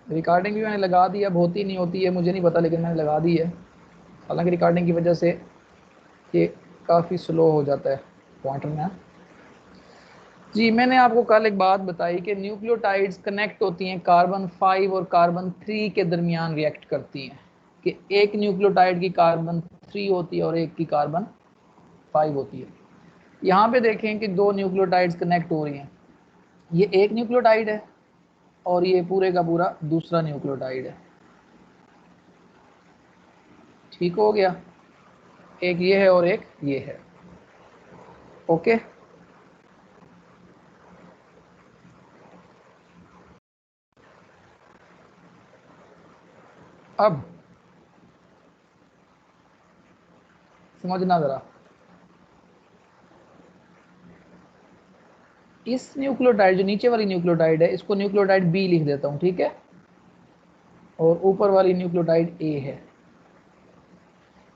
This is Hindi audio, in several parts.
रिकॉर्डिंग भी मैंने लगा दी, अब होती नहीं होती है मुझे नहीं पता, लेकिन मैंने लगा दी है। हालांकि रिकॉर्डिंग की वजह से ये काफ़ी स्लो हो जाता है पॉइंटर में। जी, मैंने आपको कल एक बात बताई कि न्यूक्लियोटाइड्स कनेक्ट होती हैं कार्बन 5 और कार्बन 3 के दरमियान रिएक्ट करती हैं, कि एक न्यूक्लियोटाइड की कार्बन 3 होती है और एक की कार्बन 5 होती है। यहाँ पे देखें कि दो न्यूक्लियोटाइड्स कनेक्ट हो रही हैं, ये एक न्यूक्लियोटाइड है और ये पूरे का पूरा दूसरा न्यूक्लियोटाइड है। ठीक हो गया, एक ये है और एक ये है। ओके, अब समझना ज़रा, इस न्यूक्लियोटाइड जो नीचे वाली न्यूक्लियोटाइड है इसको न्यूक्लियोटाइड बी लिख देता हूँ, ठीक है, और ऊपर वाली न्यूक्लियोटाइड ए है।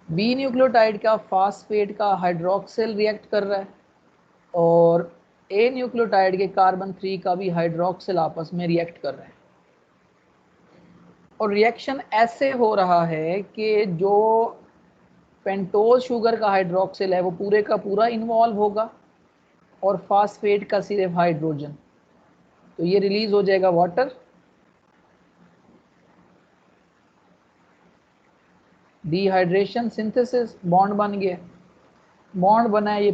बी न्यूक्लियोटाइड का फास्फेट का हाइड्रोक्सिल रिएक्ट कर रहा है और ए न्यूक्लियोटाइड के कार्बन 3 का भी हाइड्रोक्सिल आपस में रिएक्ट कर रहे हैं। और रिएक्शन ऐसे हो रहा है कि जो पेंटोज शुगर का हाइड्रोक्सिल है वो पूरे का पूरा इन्वॉल्व होगा और फास्फेट का सिर्फ हाइड्रोजन, तो ये रिलीज हो जाएगा वाटर, डिहाइड्रेशन, सिंथेसिस, बॉन्ड बन गया, बॉन्ड बना है ये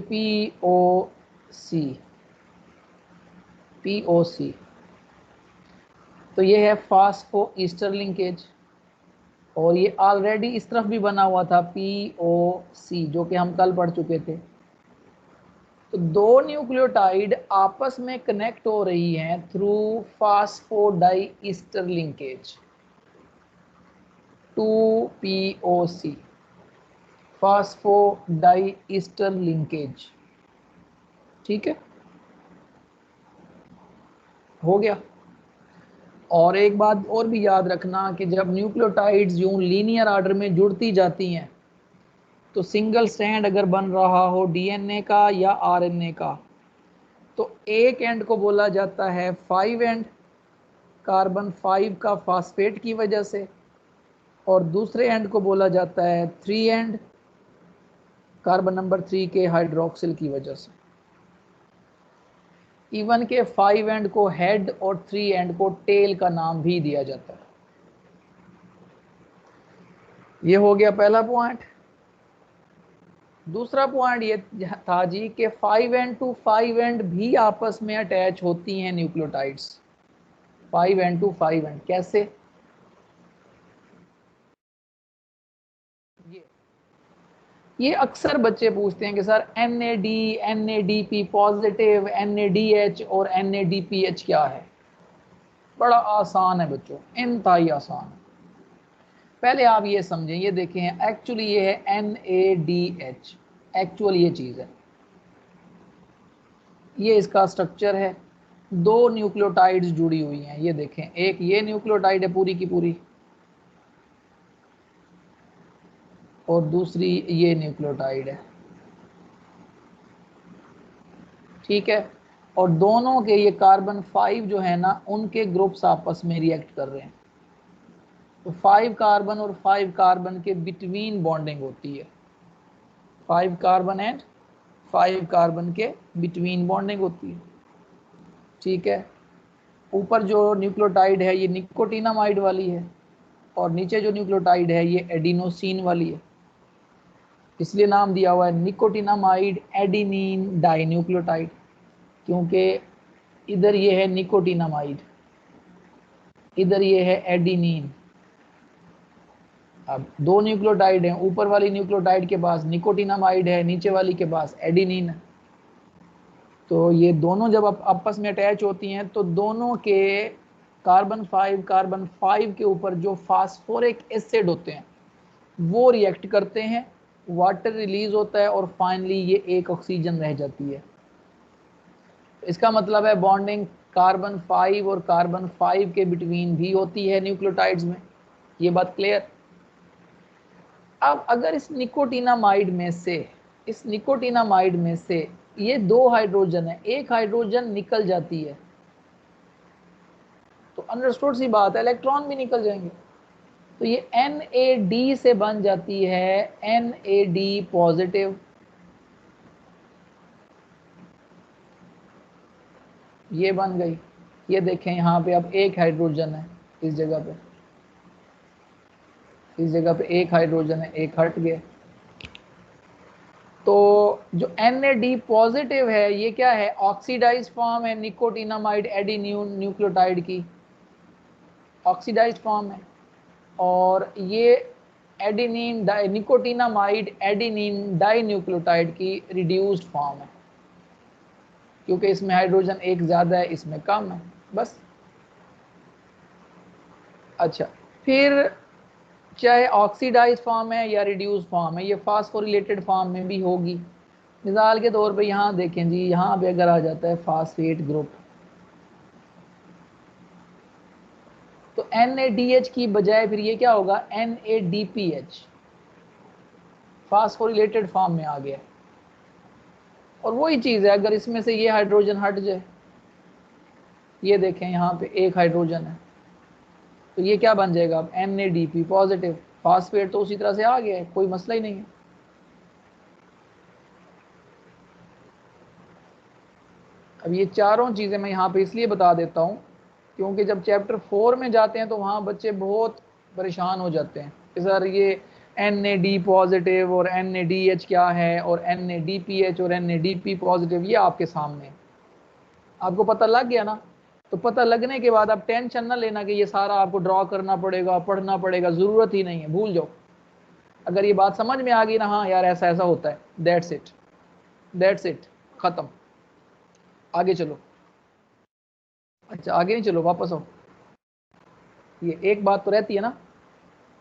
POC, तो ये है फास्फो ईस्टर लिंकेज। और ये ऑलरेडी इस तरफ भी बना हुआ था POC, जो कि हम कल पढ़ चुके थे। तो दो न्यूक्लियोटाइड आपस में कनेक्ट हो रही हैं through phosphodiester linkage, 2POC, phosphodiester linkage. ठीक है, हो गया। और एक बात और भी याद रखना कि जब न्यूक्लियोटाइड्स यूं लीनियर ऑर्डर में जुड़ती जाती हैं तो सिंगल स्ट्रैंड अगर बन रहा हो डीएनए का या आरएनए का, तो एक एंड को बोला जाता है 5 एंड, कार्बन 5 का फास्फेट की वजह से, और दूसरे एंड को बोला जाता है 3 एंड, कार्बन नंबर 3 के हाइड्रोक्सिल की वजह से। इवन के 5 एंड को हेड और 3 एंड को टेल का नाम भी दिया जाता है। ये हो गया पहला पॉइंट। दूसरा पॉइंट ये था जी कि 5 एंड टू 5 एंड भी आपस में अटैच होती हैं न्यूक्लियोटाइड्स, 5 एंड टू 5 एंड। कैसे? ये अक्सर बच्चे पूछते हैं कि sir NAD, NADP positive, NADH और NADPH क्या है? बड़ा आसान है बच्चों, इंतहाई आसान है। पहले आप ये समझें, ये देखें, एक्चुअली ये है NADH, एक्चुअली ये चीज़ है, ये इसका स्ट्रक्चर है। दो न्यूक्लियोटाइड्स जुड़ी हुई हैं, ये देखें, एक ये न्यूक्लियोटाइड है पूरी की पूरी और दूसरी ये न्यूक्लियोटाइड है, ठीक है। और दोनों के ये कार्बन 5 जो है ना, उनके ग्रुप्स आपस में रिएक्ट कर रहे हैं, तो 5 कार्बन और 5 कार्बन के बिटवीन बॉन्डिंग होती है, 5 कार्बन एंड 5 कार्बन के बिटवीन बॉन्डिंग होती है, ठीक है। ऊपर जो न्यूक्लियोटाइड है ये निकोटिनामाइड वाली है और नीचे जो न्यूक्लियोटाइड है ये एडिनोसिन वाली है, इसलिए नाम दिया हुआ है निकोटिनामाइड एडिनिन डाइन्यूक्लियोटाइड, क्योंकि इधर ये है निकोटिनामाइड, इधर ये है एडिनिन। अब दो न्यूक्लियोटाइड हैं, ऊपर वाली न्यूक्लियोटाइड के पास निकोटिनामाइड है, नीचे वाली के पास एडिनिन है। तो ये दोनों जब आपस में अटैच होती हैं तो दोनों के कार्बन 5 के ऊपर जो फास्फोरिक एसिड होते हैं वो रिएक्ट करते हैं, वाटर रिलीज होता है और फाइनली ये एक ऑक्सीजन रह जाती है। इसका मतलब है बॉन्डिंग कार्बन 5 और कार्बन 5 के बिटवीन भी होती है न्यूक्लियोटाइड्स में। ये बात क्लियर? अब अगर इस निकोटिनामाइड में से ये दो हाइड्रोजन है, एक हाइड्रोजन निकल जाती है, तो अंडरस्टूड सी बात है, इलेक्ट्रॉन भी निकल जाएंगे। तो ये NAD से बन जाती है NAD पॉजिटिव, ये बन गई। ये देखें यहाँ पे अब एक हाइड्रोजन है इस जगह पे, इस जगह पे एक हाइड्रोजन है, एक हट गया। तो जो NAD पॉजिटिव है ये क्या है, ऑक्सीडाइज्ड फॉर्म है निकोटिनामाइड एडेनिन न्यूक्लियोटाइड की, ऑक्सीडाइज्ड फॉर्म है। और ये एडेनिन निकोटिनामाइड एडेनिन डाइन्यूक्लियोटाइड की रिड्यूस्ड फॉर्म है, क्योंकि इसमें हाइड्रोजन एक ज़्यादा है, इसमें कम है, बस। अच्छा, फिर चाहे ऑक्सीडाइज फॉर्म है या रिड्यूस फॉर्म है, ये फास्फोरिलेटेड फॉर्म में भी होगी। मिसाल के तौर पे यहाँ देखें जी, यहाँ पे अगर आ जाता है फास्फेट ग्रुप, तो NADH की बजाय फिर ये क्या होगा, NADPH, फास्फोरिलेटेड फॉर्म में आ गया। और वही चीज़ है, अगर इसमें से ये हाइड्रोजन हट जाए, ये देखें यहाँ पे एक हाइड्रोजन है, तो ये क्या बन जाएगा अब, NADP पॉजिटिव, फास्फेट तो उसी तरह से आ गया है, कोई मसला ही नहीं है। अब ये चारों चीज़ें मैं यहाँ पे इसलिए बता देता हूँ क्योंकि जब चैप्टर 4 में जाते हैं तो वहाँ बच्चे बहुत परेशान हो जाते हैं कि सर ये NAD पॉजिटिव और NADH क्या है, और NADPH और NADP पॉजिटिव, ये आपके सामने आपको पता लग गया ना। तो पता लगने के बाद आप टेंशन ना लेना कि ये सारा आपको ड्रॉ करना पड़ेगा, पढ़ना पड़ेगा, ज़रूरत ही नहीं है, भूल जाओ। अगर ये बात समझ में आ गई ना, हाँ यार ऐसा ऐसा होता है, दैट्स इट, दैट्स इट, ख़त्म, आगे चलो। अच्छा आगे नहीं चलो, वापस आओ। ये एक बात तो रहती है ना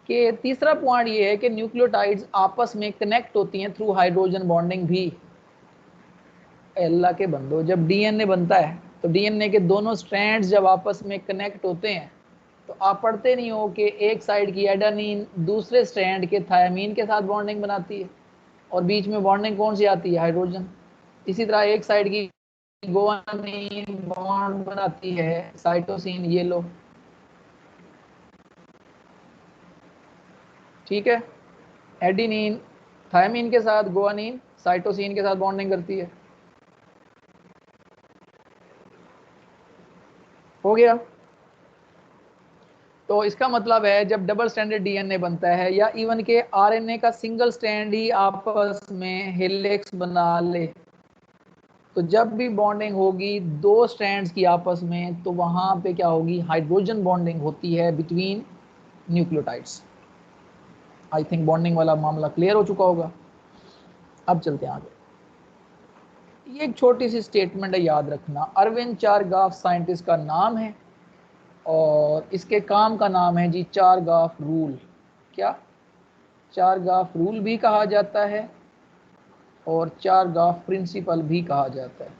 कि तीसरा पॉइंट ये है कि न्यूक्लियोटाइड्स आपस में कनेक्ट होती हैं थ्रू हाइड्रोजन बॉन्डिंग भी। अल्लाह के बंदो, जब DNA बनता है तो DNA के दोनों स्ट्रैंड्स जब आपस में कनेक्ट होते हैं तो आप पढ़ते नहीं हो कि एक साइड की एडेनिन दूसरे स्ट्रैंड के थायमीन के साथ बॉन्डिंग बनाती है, और बीच में बॉन्डिंग कौन सी आती है, हाइड्रोजन। इसी तरह एक साइड की गुआनिन बॉन्ड बनाती है साइटोसिन, ये लो, ठीक है। एडेनिन थायमीन के साथ, गुआनिन साइटोसिन के साथ बॉन्डिंग करती है, हो गया। तो इसका मतलब है जब डबल स्ट्रैंडेड DNA बनता है या इवन के RNA का सिंगल स्ट्रैंड ही आपस में हेलिक्स बना ले, तो जब भी बॉन्डिंग होगी दो स्ट्रैंड्स की आपस में, तो वहां पे क्या होगी, हाइड्रोजन बॉन्डिंग होती है between nucleotides. I think bonding वाला मामला क्लियर हो चुका होगा। अब चलते हैं आगे। ये एक छोटी सी स्टेटमेंट है, याद रखना। अरविंद चारगाफ साइंटिस्ट का नाम है और इसके काम का नाम है जी चारगाफ रूल। क्या, चारगाफ रूल भी कहा जाता है और चारगाफ प्रिंसिपल भी कहा जाता है।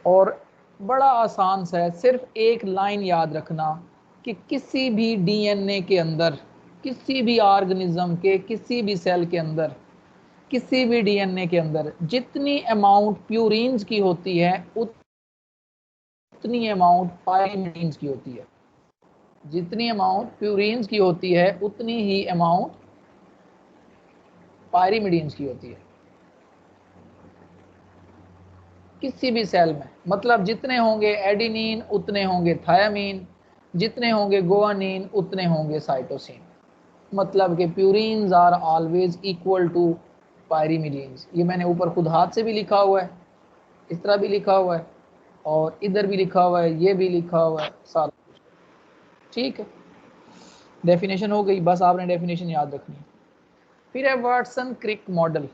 और बड़ा आसान सा है, सिर्फ एक लाइन याद रखना कि किसी भी DNA के अंदर, किसी भी ऑर्गेनिज्म के किसी भी सेल के अंदर, किसी भी DNA के अंदर जितनी अमाउंट प्यूरिन्स की होती है उतनी अमाउंट पाइरीमिडीन्स की होती है। जितनी अमाउंट प्यूरिन्स की होती है उतनी ही अमाउंट पाइरीमिडीन्स की होती है किसी भी सेल में। मतलब जितने होंगे एडेनिन उतने होंगे थायमीन, जितने होंगे गुआनिन उतने होंगे साइटोसिन। मतलब कि purines are always equal to pyrimidines. ये मैंने ऊपर खुद हाथ से भी लिखा हुआ है, इस तरह भी लिखा हुआ है, और इधर भी लिखा हुआ है, ये भी लिखा हुआ है, सारा कुछ, ठीक है। डेफिनेशन हो गई, बस आपने डेफिनेशन याद रखनी है। फिर है वाटसन क्रिक मॉडल।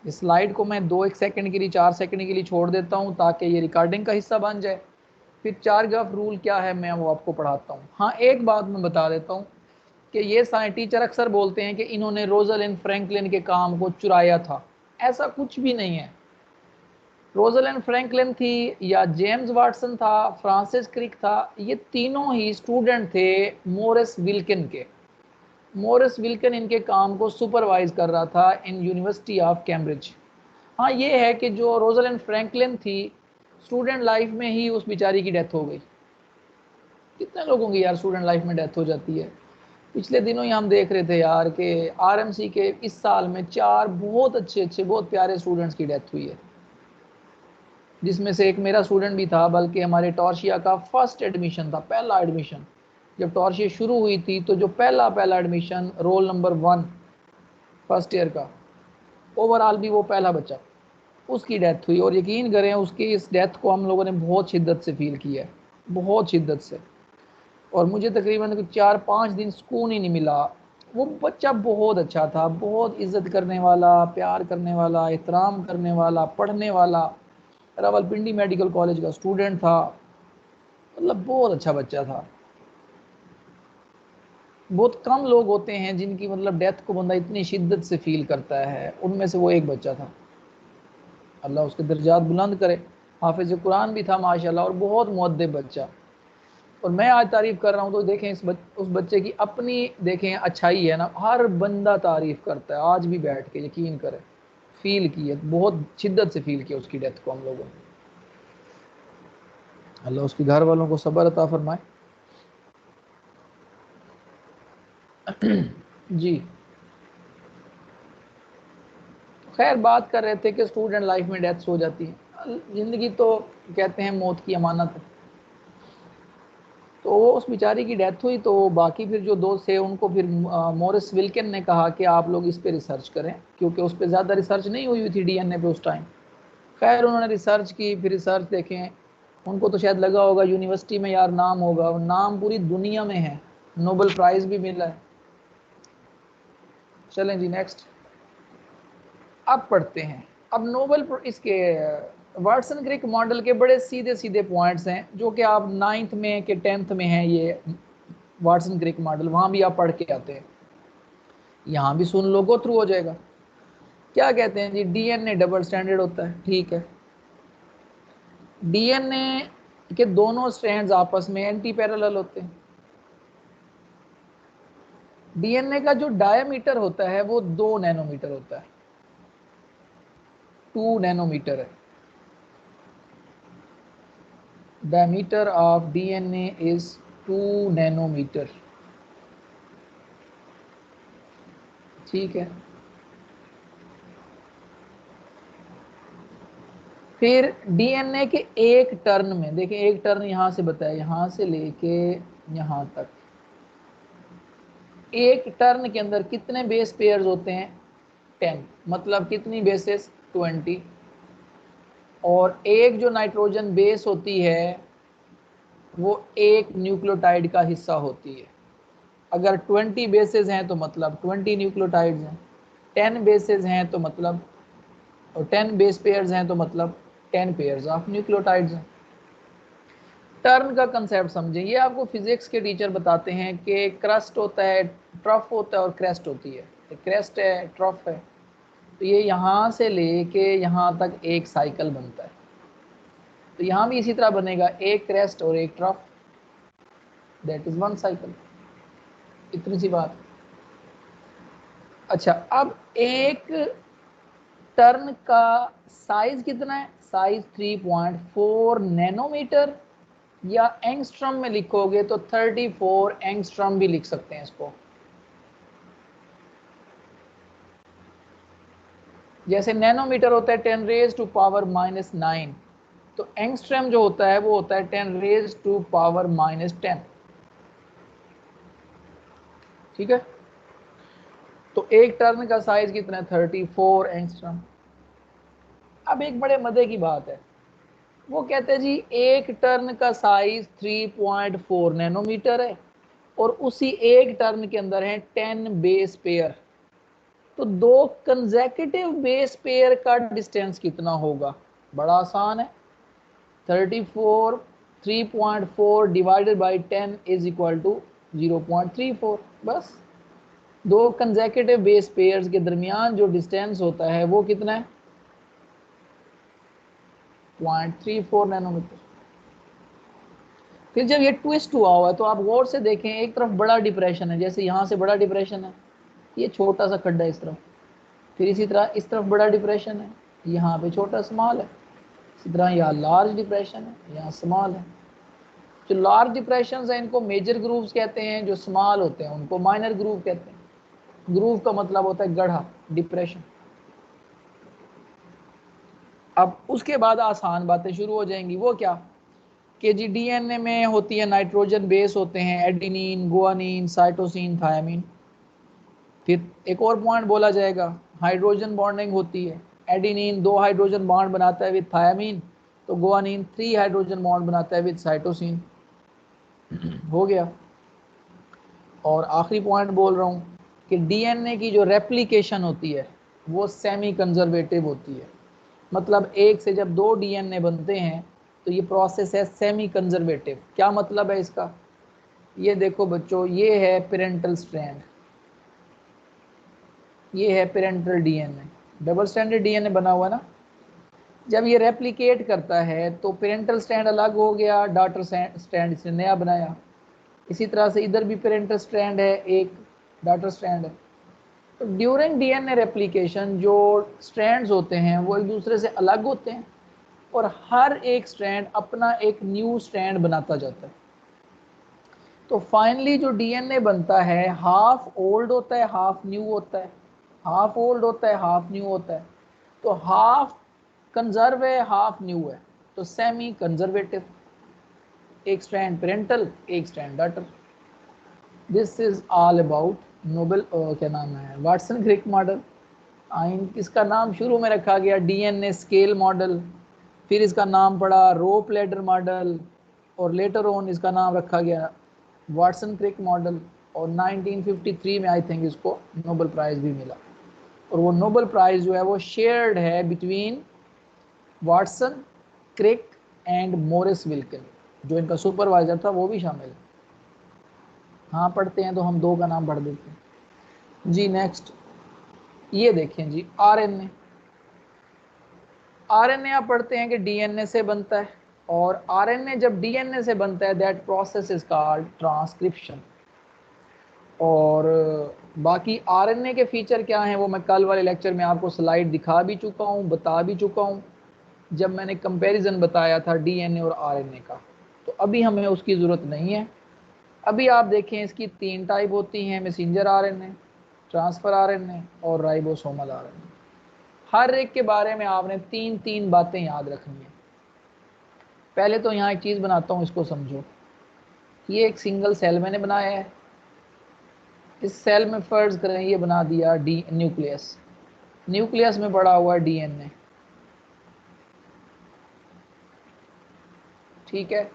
इस स्लाइड को मैं 2-1 सेकंड के लिए, 4 सेकंड के लिए छोड़ देता हूं ताकि ये रिकॉर्डिंग का हिस्सा बन जाए। फिर चारगाफ रूल क्या है मैं वो आपको पढ़ाता हूँ। हाँ एक बात मैं बता देता हूँ कि ये साइंस टीचर अक्सर बोलते हैं कि इन्होंने रोजलिंड फ्रैंकलिन के काम को चुराया था। ऐसा कुछ भी नहीं है। रोजलिंड फ्रैंकलिन थी या जेम्स वाटसन था, फ्रांसिस क्रिक था, ये तीनों ही स्टूडेंट थे मोरिस विल्किन के। मोरिस विल्किन इनके काम को सुपरवाइज कर रहा था इन यूनिवर्सिटी ऑफ कैम्ब्रिज। हाँ ये है कि जो रोजलिंड फ्रैंकलिन थी, स्टूडेंट लाइफ में ही उस बेचारी की डेथ हो गई। कितने लोगों की यार स्टूडेंट लाइफ में डेथ हो जाती है। पिछले दिनों ही हम देख रहे थे यार कि आरएमसी के इस साल में 4 बहुत अच्छे बहुत प्यारे स्टूडेंट्स की डेथ हुई है, जिसमें से एक मेरा स्टूडेंट भी था, बल्कि हमारे टॉर्शिया का फर्स्ट एडमिशन था, पहला एडमिशन। जब टॉर्शिया शुरू हुई थी तो जो पहला admission, roll number 1 first year का, ओवरऑल भी वो पहला बच्चा, उसकी डेथ हुई। और यकीन करें उसकी इस डेथ को हम लोगों ने बहुत शिद्दत से फील किया है, बहुत शिद्दत से। और मुझे तकरीबन 4-5 दिन सुकून ही नहीं मिला। वो बच्चा बहुत अच्छा था, बहुत इज्जत करने वाला, प्यार करने वाला, एहतराम करने वाला, पढ़ने वाला, रावलपिंडी मेडिकल कॉलेज का स्टूडेंट था। मतलब बहुत अच्छा बच्चा था। बहुत कम लोग होते हैं जिनकी मतलब डेथ को बंदा इतनी शिद्दत से फील करता है, उनमें से वो एक बच्चा था। अल्लाह उसके दर्जात बुलंद करे। हाफिज कुरान भी था माशाल्लाह, और बहुत मुअद्दिब बच्चा। और मैं आज तारीफ कर रहा हूँ तो देखें उस बच्चे की अपनी देखें अच्छाई है ना, हर बंदा तारीफ करता है। आज भी बैठ के यकीन करें फील की है, बहुत शिद्दत से फील किया उसकी डेथ को हम लोगों ने। अल्लाह उसके घर वालों को सब्र अता फरमाए। जी खैर, बात कर रहे थे कि स्टूडेंट लाइफ में डेथ्स हो जाती है। ज़िंदगी तो कहते हैं मौत की अमानत है। तो उस बेचारी की डेथ हुई तो बाकी फिर जो दोस्त थे उनको फिर मॉरिस विल्किन ने कहा कि आप लोग इस पे रिसर्च करें, क्योंकि उस पर ज़्यादा रिसर्च नहीं हुई थी डीएनए पे उस टाइम। खैर उन्होंने रिसर्च की, फिर रिसर्च देखें, उनको तो शायद लगा होगा यूनिवर्सिटी में यार नाम होगा, नाम पूरी दुनिया में है, नोबेल प्राइज़ भी मिला है। चलें जी नेक्स्ट, अब पढ़ते हैं। अब नोबेल इसके वाटसन क्रिक मॉडल के बड़े सीधे सीधे पॉइंट्स हैं जो कि आप 9th में के 10th में हैं। ये वाटसन क्रिक मॉडल वहाँ भी आप पढ़ के आते हैं, यहाँ भी सुन लो, गो थ्रू हो जाएगा। क्या कहते हैं जी, डीएनए डबल स्टैंडर्ड होता है, ठीक है। डीएनए के दोनों स्ट्रैंड्स आपस में एंटी पैरेलल होते हैं। डीएनए का जो डायमीटर होता है वो 2 नैनोमीटर होता है, 2 नैनोमीटर है। diameter of DNA is 2 nanometre, ठीक है। फिर डीएनए के एक टर्न में देखिए, एक टर्न यहां से बताया, यहां से लेके यहां तक, एक टर्न के अंदर कितने बेस पेयर्स होते हैं? 10, मतलब कितनी बेसेस? 20। और एक जो नाइट्रोजन बेस होती है वो एक न्यूक्लियोटाइड का हिस्सा होती है। अगर 20 बेसेस हैं तो मतलब 20 न्यूक्लियोटाइड्स हैं, 10 बेसेस हैं तो मतलब, और 10 बेस पेयर्स हैं तो मतलब 10 पेयर्स ऑफ न्यूक्लियोटाइड्स हैं। टर्न का कंसेप्ट समझें, ये आपको फिजिक्स के टीचर बताते हैं कि क्रस्ट होता है, ट्रफ होता है और क्रेस्ट होती है। क्रेस्ट है, ट्रफ है, तो ये यहाँ से लेके यहाँ तक एक साइकिल बनता है। तो यहाँ भी इसी तरह बनेगा, एक क्रेस्ट और एक ट्रफ, दैट इज 1 साइकिल। इतनी सी बात। अच्छा, अब एक टर्न का साइज कितना है? साइज 3.4 नैनोमीटर, या एंगस्ट्रम में लिखोगे तो 34 एंगस्ट्रम भी लिख सकते हैं इसको। जैसे नैनोमीटर होता है 10 रेज टू पावर -9, तो एंगस्ट्रम जो होता है वो होता है 10 रेज टू पावर -10, ठीक है। तो एक टर्न का साइज कितना है? 34 एंगस्ट्रम। अब एक बड़े मजे की बात है, वो कहते हैं जी एक टर्न का साइज 3.4 नैनोमीटर है, और उसी एक टर्न के अंदर है 10 बेस पेयर। तो 2 कंसेक्यूटिव बेस पेयर का डिस्टेंस कितना होगा? बड़ा आसान है, 34 3.4 divided by 10 is equal to 0.34। बस 2 कंसेक्यूटिव बेस पेयर्स के दरमियान जो डिस्टेंस होता है वो कितना है? 0.34 नैनोमीटर। फिर जब ये ट्विस्ट हुआ हुआ है तो आप गौर से देखें, एक तरफ बड़ा डिप्रेशन है, जैसे यहाँ से बड़ा डिप्रेशन है, ये छोटा सा खड्डा इस तरफ, फिर इसी तरह इस तरफ बड़ा डिप्रेशन है, यहाँ पे छोटा स्मॉल है। इसी तरह यहाँ लार्ज डिप्रेशन है, यहाँ स्मॉल है। जो लार्ज डिप्रेशन है इनको मेजर ग्रूव्स कहते हैं, जो स्मॉल होते हैं उनको माइनर ग्रूव कहते हैं। ग्रूव का मतलब होता है गढ़ा, डिप्रेशन। अब उसके बाद आसान बातें शुरू हो जाएंगी। वो क्या कि जी डीएनए में होती है नाइट्रोजन बेस होते हैं, एडिनिन, गुआनिन, साइटोसिन, थायामीन। फिर एक और पॉइंट बोला जाएगा, हाइड्रोजन बॉन्डिंग होती है। एडिनिन 2 हाइड्रोजन बॉन्ड बनाता है विद थायामीन, तो गुआनिन 3 हाइड्रोजन बॉन्ड बनाता है विद साइटोसिन। हो गया। और आखिरी पॉइंट बोल रहा हूँ कि डीएनए की जो रेप्लिकेशन होती है वो सेमी कंजर्वेटिव होती है। मतलब एक से जब 2 डीएनए बनते हैं तो ये प्रोसेस है सेमी कंजर्वेटिव। क्या मतलब है इसका? ये देखो बच्चों, ये है पेरेंटल स्ट्रैंड, ये है parental DNA, double stranded DNA बना हुआ ना। जब ये रेप्लिकेट करता है तो पेरेंटल स्ट्रैंड अलग हो गया, डॉटर स्ट्रैंड इसने नया बनाया। इसी तरह से इधर भी पेरेंटल स्ट्रैंड है, एक डॉटर स्ट्रैंड है। तो ड्यूरिंग डीएनए रेप्लिकेशन जो स्ट्रैंड्स होते हैं वो एक दूसरे से अलग होते हैं और हर एक स्ट्रैंड अपना एक न्यू स्ट्रैंड बनाता जाता है। तो फाइनली जो डीएनए बनता है हाफ ओल्ड होता है, हाफ न्यू होता है, हाफ ओल्ड होता है, हाफ न्यू होता है। तो हाफ कंजर्व है, हाफ न्यू है, तो सेमी कंजर्वेटिव। एक स्ट्रैंड पेरेंटल, एक strand daughter. This is all about Nobel क्या नाम है, वाटसन क्रिक मॉडल। इसका नाम शुरू में रखा गया डीएनए स्केल मॉडल, फिर इसका नाम पड़ा रोप लैडर मॉडल, और लेटर ऑन इसका नाम रखा गया वाटसन क्रिक मॉडल। और 1953 में आई थिंक इसको नोबेल प्राइज भी मिला। और वो नोबेल प्राइज जो है वो शेयर्ड है between Watson, Crick and Morris Wilkin. जो इनका सुपरवाइजर था वो भी शामिल है। हाँ पढ़ते हैं तो हम 2 का नाम पढ़ देते हैं जी। नेक्स्ट ये देखें जी, आरएनए। आरएनए आप पढ़ते हैं कि डीएनए से बनता है, और आरएनए जब डीएनए से बनता है that process is called transcription. और बाकी आरएनए के फीचर क्या हैं वो मैं कल वाले लेक्चर में आपको स्लाइड दिखा भी चुका हूँ, बता भी चुका हूँ, जब मैंने कंपैरिजन बताया था डीएनए और आरएनए का। तो अभी हमें उसकी ज़रूरत नहीं है। अभी आप देखें इसकी 3 टाइप होती हैं, मैसेंजर आरएनए, ट्रांसफर आरएनए और राइबोसोमल आरएनए। हर एक के बारे में आपने 3 बातें याद रखनी है। पहले तो यहाँ एक चीज़ बनाता हूँ, इसको समझो। ये एक सिंगल सेल मैंने बनाया है। इस सेल में फर्ज करें ये बना दिया डी न्यूक्लियस। न्यूक्लियस में पड़ा हुआ है डीएनए, ठीक है।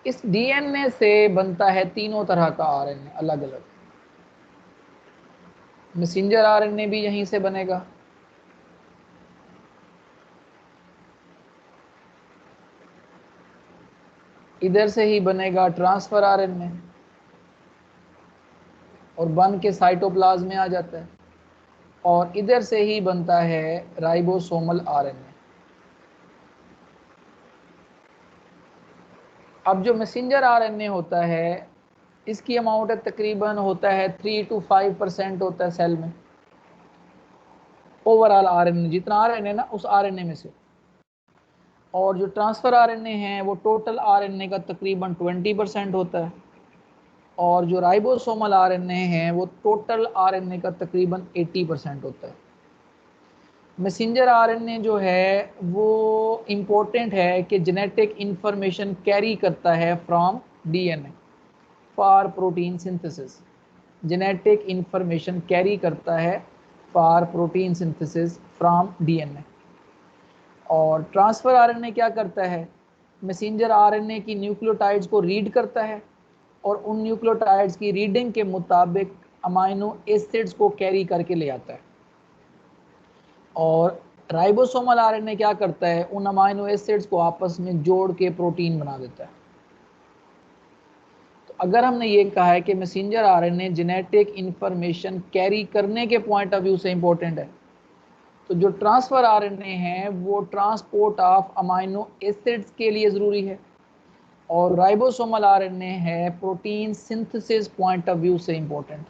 इस डीएनए से बनता है 3 तरह का आरएनए अलग अलग। मैसेंजर आरएनए भी यहीं से बनेगा, इधर से ही बनेगा ट्रांसफर आरएनए और बन के साइटोप्लाज्म में आ जाता है, और इधर से ही बनता है राइबोसोमल आरएनए। अब जो मैसेंजर आरएनए होता है इसकी अमाउंट है तकरीबन होता है 3 to 5% होता है सेल में, ओवरऑल आरएनए जितना आरएनए ना उस आरएनए में से। और जो ट्रांसफर आरएनए है वो टोटल आरएनए का तकरीबन 20% होता है, और जो राइबोसोमल आरएनए है वो टोटल आरएनए का तकरीबन 80% होता है। मैसेंजर आरएनए जो है वो इम्पोर्टेंट है कि जेनेटिक इंफॉर्मेशन कैरी करता है from DNA for protein synthesis. Genetic information carry करता है for protein synthesis from DNA. और ट्रांसफर आरएनए क्या करता है, मैसेंजर आरएनए की न्यूक्लियोटाइड्स को रीड करता है और उन न्यूक्लियोटाइड्स की रीडिंग के मुताबिक अमाइनो एसिड्स को कैरी करके ले आता है। और राइबोसोमल आरएनए क्या करता है, उन अमाइनो एसिड्स को आपस में जोड़ के प्रोटीन बना देता है। तो अगर हमने ये कहा है कि messenger RNA genetic information carry करने के पॉइंट ऑफ व्यू से इंपॉर्टेंट है, तो जो ट्रांसफर आरएनए है वो ट्रांसपोर्ट ऑफ अमाइनो एसिड्स के लिए ज़रूरी है, और राइबोसोमल आरएनए है protein synthesis point of view से important,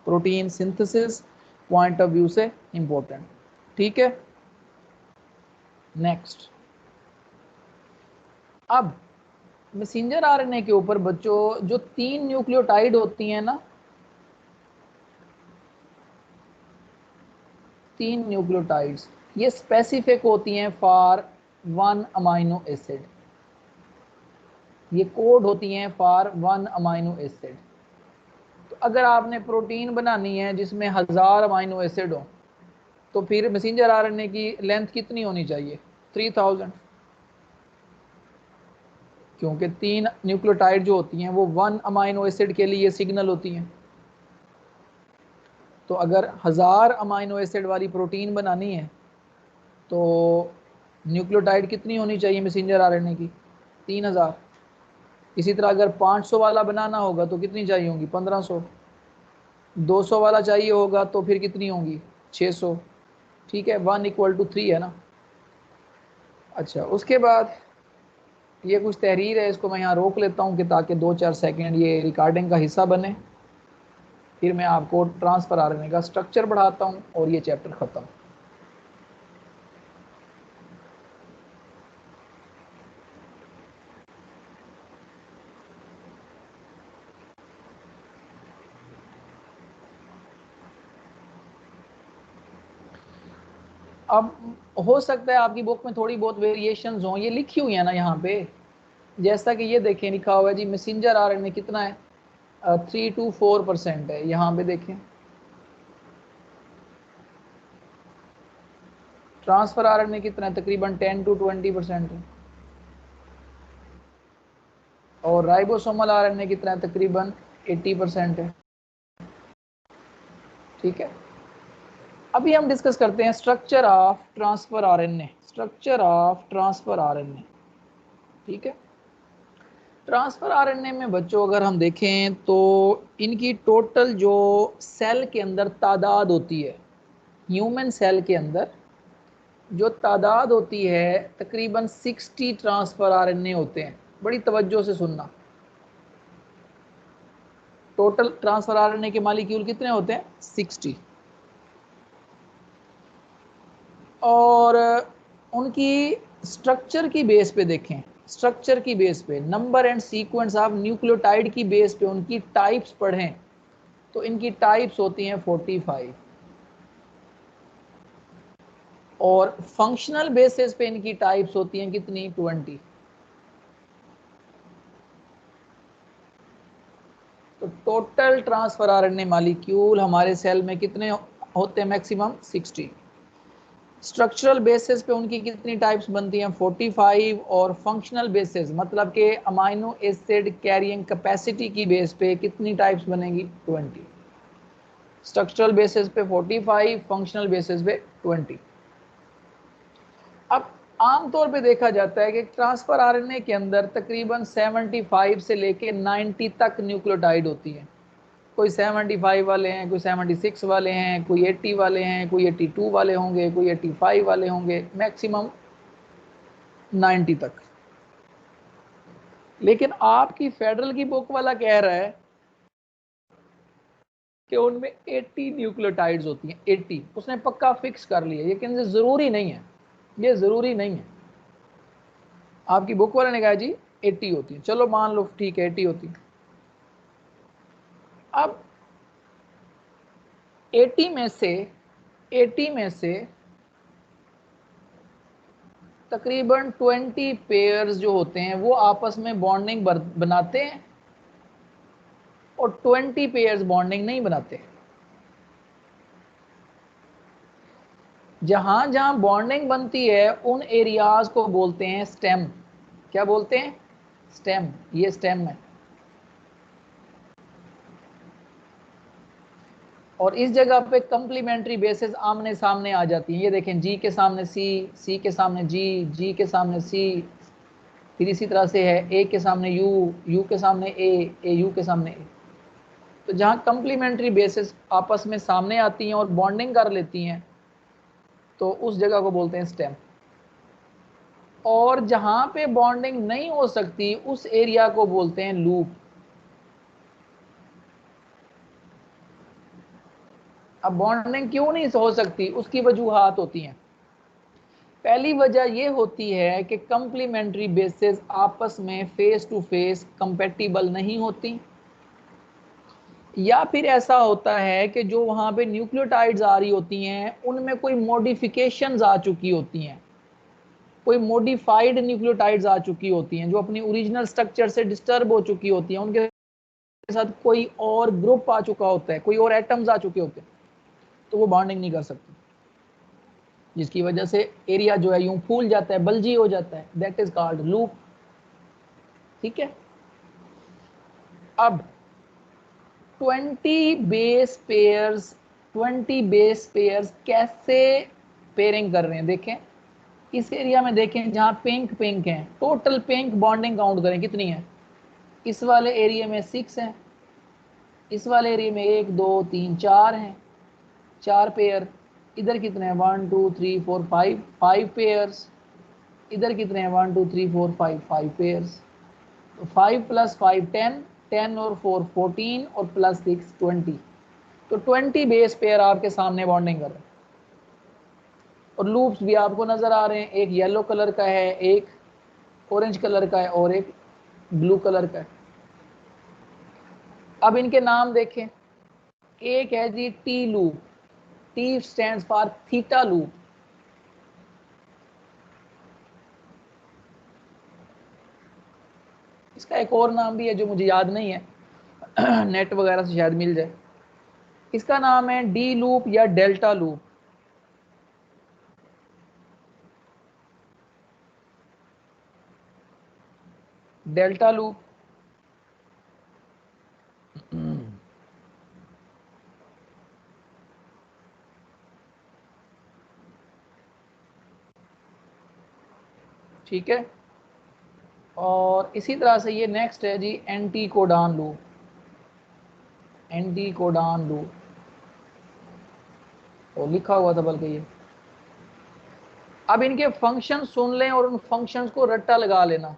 protein synthesis point of view से इंपॉर्टेंट, ठीक है। नेक्स्ट, अब मैसेंजर आरएनए के ऊपर बच्चों जो 3 न्यूक्लियोटाइड होती हैं ना, 3 न्यूक्लियोटाइड्स, ये स्पेसिफिक होती हैं फॉर 1 अमाइनो एसिड, ये कोड होती हैं फॉर 1 अमाइनो एसिड। तो अगर आपने प्रोटीन बनानी है जिसमें 1000 अमाइनो एसिड हो, तो फिर मैसेंजर आरएनए की लेंथ कितनी होनी चाहिए? 3000, क्योंकि 3 न्यूक्लियोटाइड जो होती हैं वो 1 अमाइनो एसिड के लिए सिग्नल होती हैं। तो अगर 1000 अमाइनो एसिड वाली प्रोटीन बनानी है तो न्यूक्लियोटाइड कितनी होनी चाहिए मैसेंजर आरएनए की? 3000। इसी तरह अगर 500 वाला बनाना होगा तो कितनी चाहिए होंगी? 1500। 200 वाला चाहिए होगा तो फिर कितनी होंगी? 600। ठीक है, 1=3 है ना। अच्छा, उसके बाद ये कुछ तहरीर है, इसको मैं यहाँ रोक लेता हूँ कि ताकि 2-4 सेकेंड ये रिकॉर्डिंग का हिस्सा बने, फिर मैं आपको ट्रांसफर आरएनए का स्ट्रक्चर बढ़ाता हूँ और ये चैप्टर ख़त्म। अब हो सकता है आपकी बुक में थोड़ी बहुत वेरिएशंस हों, ये लिखी हुई है ना यहाँ पे, जैसा कि ये देखें लिखा हुआ है जी मैसेंजर आरएनए कितना है? 3 to 4% है। यहाँ पे देखें ट्रांसफर आरएनए कितना है? तकरीबन 10 to 20% है। और राइबोसोमल आरएनए कितना है? तकरीबन 80% है। ठीक है, अभी हम डिस्कस करते हैं structure of transfer RNA. Structure of transfer RNA, ठीक है। ट्रांसफर आरएनए में बच्चों अगर हम देखें तो इनकी टोटल जो सेल के अंदर तादाद होती है, ह्यूमन सेल के अंदर जो तादाद होती है तकरीबन 60 ट्रांसफर आरएनए होते हैं। बड़ी तवज्जो से सुनना, टोटल ट्रांसफर आरएनए के मालिक्यूल कितने होते हैं? 60। और उनकी स्ट्रक्चर की बेस पे देखें, स्ट्रक्चर की बेस पे, number and sequence of nucleotide की बेस पे उनकी टाइप्स पढ़ें तो इनकी टाइप्स होती हैं 45। और फंक्शनल बेसिस पे इनकी टाइप्स होती हैं कितनी? 20। तो टोटल ट्रांसफर आरएनए मॉलिक्यूल हमारे सेल में कितने होते हैं? मैक्सिमम 60। स्ट्रक्चरल बेसिस पे उनकी कितनी टाइप्स बनती हैं? 45। और फंक्शनल बेसिस मतलब कि अमाइनो एसिड कैरियंग कैपेसिटी की बेस पे कितनी टाइप्स बनेगी? 20। स्ट्रक्चरल बेसिस पे 45, फंक्शनल बेसिस पे 20। अब आमतौर पे देखा जाता है कि ट्रांसफर आरएनए के अंदर तकरीबन 75 से लेके 90 तक न्यूक्लियोटाइड होती है। कोई 75 वाले हैं, कोई 76 वाले हैं, कोई 80 वाले हैं, कोई 82 वाले होंगे, कोई 85 वाले होंगे, मैक्सिमम 90 तक। लेकिन आपकी फेडरल की बुक वाला कह रहा है कि उनमें 80 न्यूक्लियोटाइड्स होती हैं। 80 उसने पक्का फिक्स कर लिया, लेकिन ये ज़रूरी नहीं है, ये ज़रूरी नहीं है। आपकी बुक वाले ने कहा जी 80 होती है, चलो मान लो ठीक है 80 होती है। अब 80 में से 80 में से तकरीबन 20 पेयर्स जो होते हैं वो आपस में बॉन्डिंग बनाते हैं और 20 पेयर्स बॉन्डिंग नहीं बनाते। जहां जहां बॉन्डिंग बनती है उन एरियाज को बोलते हैं स्टेम। क्या बोलते हैं? स्टेम। ये स्टेम है। और इस जगह पे कंप्लीमेंट्री बेसिस आमने सामने आ जाती हैं। ये देखें, जी के सामने सी, सी के सामने जी, जी के सामने सी, फिर इसी तरह से है ए के सामने यू, यू के सामने ए यू के सामने ए। तो जहाँ कंप्लीमेंट्री बेसिस आपस में सामने आती हैं और बॉन्डिंग कर लेती हैं तो उस जगह को बोलते हैं स्टेम। और जहाँ पे बॉन्डिंग नहीं हो सकती उस एरिया को बोलते हैं लूप। अब बॉन्डिंग क्यों नहीं हो सकती? उसकी वजूहात होती हैं। पहली वजह ये होती है कि कंप्लीमेंट्री बेसिस आपस में फेस टू फेस कंपेटिबल नहीं होती, या फिर ऐसा होता है कि जो वहाँ पे न्यूक्लियोटाइड्स आ रही होती हैं उनमें कोई मॉडिफिकेशंस आ चुकी होती हैं, कोई मॉडिफाइड न्यूक्लियोटाइड्स आ चुकी होती हैं जो अपनी ओरिजिनल स्ट्रक्चर से डिस्टर्ब हो चुकी होती हैं, उनके साथ कोई और ग्रुप आ चुका होता है, कोई और एटम्स आ चुके होते हैं, तो वो बॉन्डिंग नहीं कर सकती, जिसकी वजह से एरिया जो है यूं फूल जाता है, बल्जी हो जाता है, दैट इज कॉल्ड लूप। ठीक है, अब 20 बेस पेयर्स, 20 बेस पेयर्स कैसे पेयरिंग कर रहे हैं देखें। इस एरिया में देखें जहां पिंक पिंक है, टोटल पिंक बॉन्डिंग काउंट करें कितनी है। इस वाले एरिया में 6 है, इस वाले एरिया में 1 2 3 4 हैं, 4 पेयर। इधर कितने हैं 1 2 3 4 5, 5 पेयर्स। इधर कितने हैं 1 2 3 4 5, 5 पेयर्स। तो 5 + 5 10, 10 और 4 14 और +6 20। तो 20 बेस पेयर आपके सामने बॉन्डिंग कर रहे हैं। और लूप्स भी आपको नजर आ रहे हैं, एक येलो कलर का है, एक ऑरेंज कलर का है और एक ब्लू कलर का है। अब इनके नाम देखें, एक है G T loop, T stands for theta loop. इसका एक और नाम भी है जो मुझे याद नहीं है, नेट वगैरह से शायद मिल जाए। इसका नाम है डी लूप या डेल्टा लूप। डेल्टा लूप ठीक है। और इसी तरह से ये नेक्स्ट है जी anticodon loop, anticodon loop, और लिखा हुआ था बल्कि ये। अब इनके फंक्शन सुन लें और उन फंक्शंस को रट्टा लगा लेना,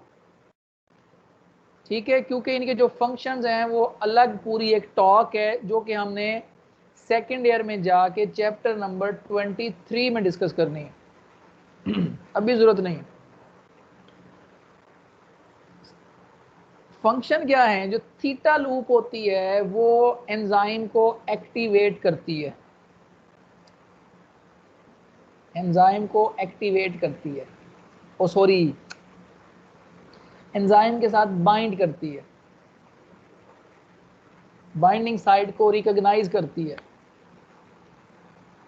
ठीक है, क्योंकि इनके जो फंक्शंस हैं वो अलग पूरी एक टॉक है जो कि हमने सेकेंड ईयर में जाके चैप्टर नंबर 23 में डिस्कस करनी है। अभी जरूरत नहीं है। फंक्शन क्या है, जो थीटा लूप होती है वो एंजाइम को एक्टिवेट करती है, एंजाइम को एक्टिवेट करती है, ओ सॉरी, एंजाइम के साथ बाइंड करती है, बाइंडिंग साइट को रिकॉग्नाइज करती है।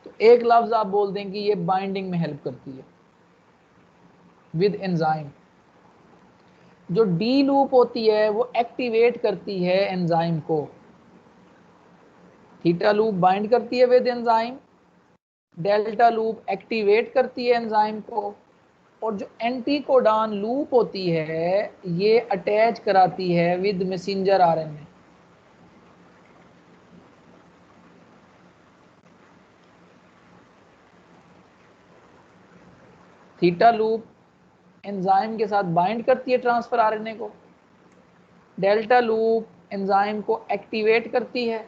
तो एक लफ्ज आप बोल दें कि ये बाइंडिंग में हेल्प करती है विद एंजाइम। जो डी लूप होती है वो एक्टिवेट करती है एंजाइम को, थीटा लूप बाइंड करती है with enzyme, delta loop activate करती है एंजाइम को, और जो एंटी कोडान लूप होती है ये अटैच कराती है with messenger RNA. Theta loop enzyme के साथ बाइंड करती है ट्रांसफर आरएनए को, डेल्टा लूप एंजाइम को एक्टिवेट करती है,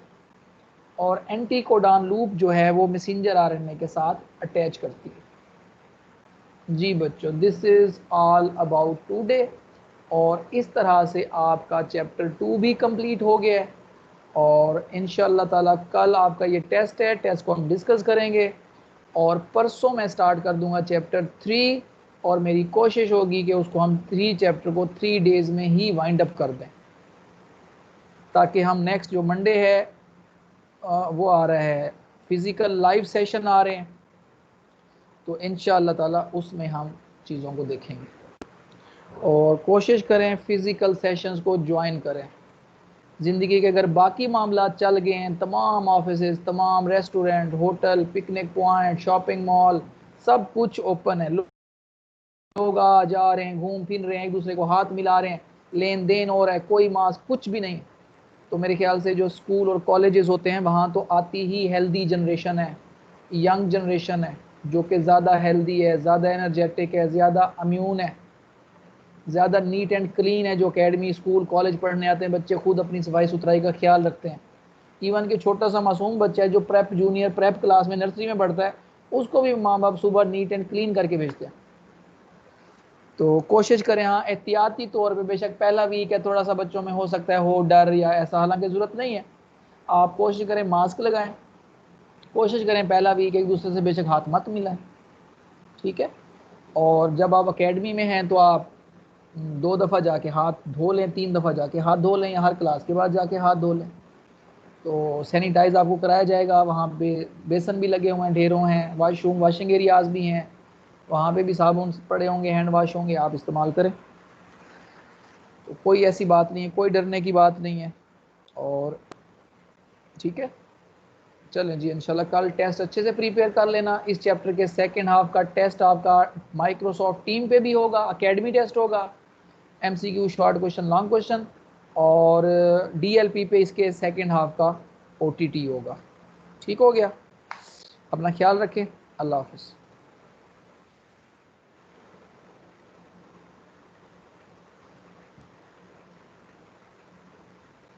और एंटी कोडान लूप जो है वो मैसेंजर आरएनए के साथ अटैच करती है। जी बच्चों, this is all about today. और इस तरह से आपका चैप्टर 2 भी कंप्लीट हो गया है, और इंशाल्लाह ताला कल आपका ये टेस्ट है, टेस्ट को हम डिस्कस करेंगे, और परसों मैं स्टार्ट कर दूंगा चैप्टर 3, और मेरी कोशिश होगी कि उसको हम 3 चैप्टर को 3 डेज में ही वाइंड अप कर दें, ताकि हम नेक्स्ट जो मंडे है वो आ रहा है, फिज़िकल लाइव सेशन आ रहे हैं, तो इंशाअल्लाह ताला उसमें हम चीज़ों को देखेंगे, और कोशिश करें फ़िज़िकल सेशंस को ज्वाइन करें। ज़िंदगी के अगर बाकी मामला चल गए हैं, तमाम ऑफिसेज, तमाम restaurant, hotel, picnic point, shopping mall, सब कुछ ओपन है, लोग आ जा रहे हैं, घूम फिर रहे हैं, एक दूसरे को हाथ मिला रहे हैं, लेन देन हो रहा है, कोई मास्क कुछ भी नहीं। तो मेरे ख्याल से जो स्कूल और कॉलेजेस होते हैं वहाँ तो आती ही हेल्दी जनरेशन है, यंग जनरेशन है, जो कि ज़्यादा हेल्दी है, ज़्यादा एनर्जेटिक है, ज़्यादा इम्यून है, ज़्यादा नीट एंड क्लीन है। जो अकेडमी, स्कूल, कॉलेज पढ़ने आते हैं बच्चे खुद अपनी सफाई सुथराई का ख्याल रखते हैं। इवन कि छोटा सा मासूम बच्चा है जो प्रेप जूनियर प्रेप क्लास में, नर्सरी में पढ़ता है, उसको भी माँ बाप सुबह नीट एंड क्लीन करके भेजते हैं। तो कोशिश करें, हाँ एहतियाती तौर पे, बेशक पहला वीक है, थोड़ा सा बच्चों में हो सकता है हो डर या ऐसा, हालांकि ज़रूरत नहीं है। आप कोशिश करें मास्क लगाएं, कोशिश करें पहला वीक एक दूसरे से बेशक हाथ मत मिलाएं, ठीक है। और जब आप एकेडमी में हैं तो आप 2 दफ़ा जाके हाथ धो लें, 3 दफ़ा जाके हाथ धो लें, या हर क्लास के बाद जाके हाथ धो लें। तो सैनिटाइज आपको कराया जाएगा, वहाँ पे बेसन भी लगे हुए हैं, ढेरों हैं, वॉशिंग एरियाज भी हैं, वहाँ पे भी साबुन पड़े होंगे, हैंड वाश होंगे, आप इस्तेमाल करें। तो कोई ऐसी बात नहीं है, कोई डरने की बात नहीं है। और ठीक है, चलें जी, इंशाल्लाह कल टेस्ट अच्छे से प्रिपेयर कर लेना। इस चैप्टर के सेकंड हाफ का टेस्ट आपका माइक्रोसॉफ्ट टीम पे भी होगा, एकेडमी टेस्ट होगा, MCQ short question long question, और DLP पे इसके सेकंड हाफ का OTT होगा। ठीक हो गया, अपना ख्याल रखें, अल्लाह हाफिज़।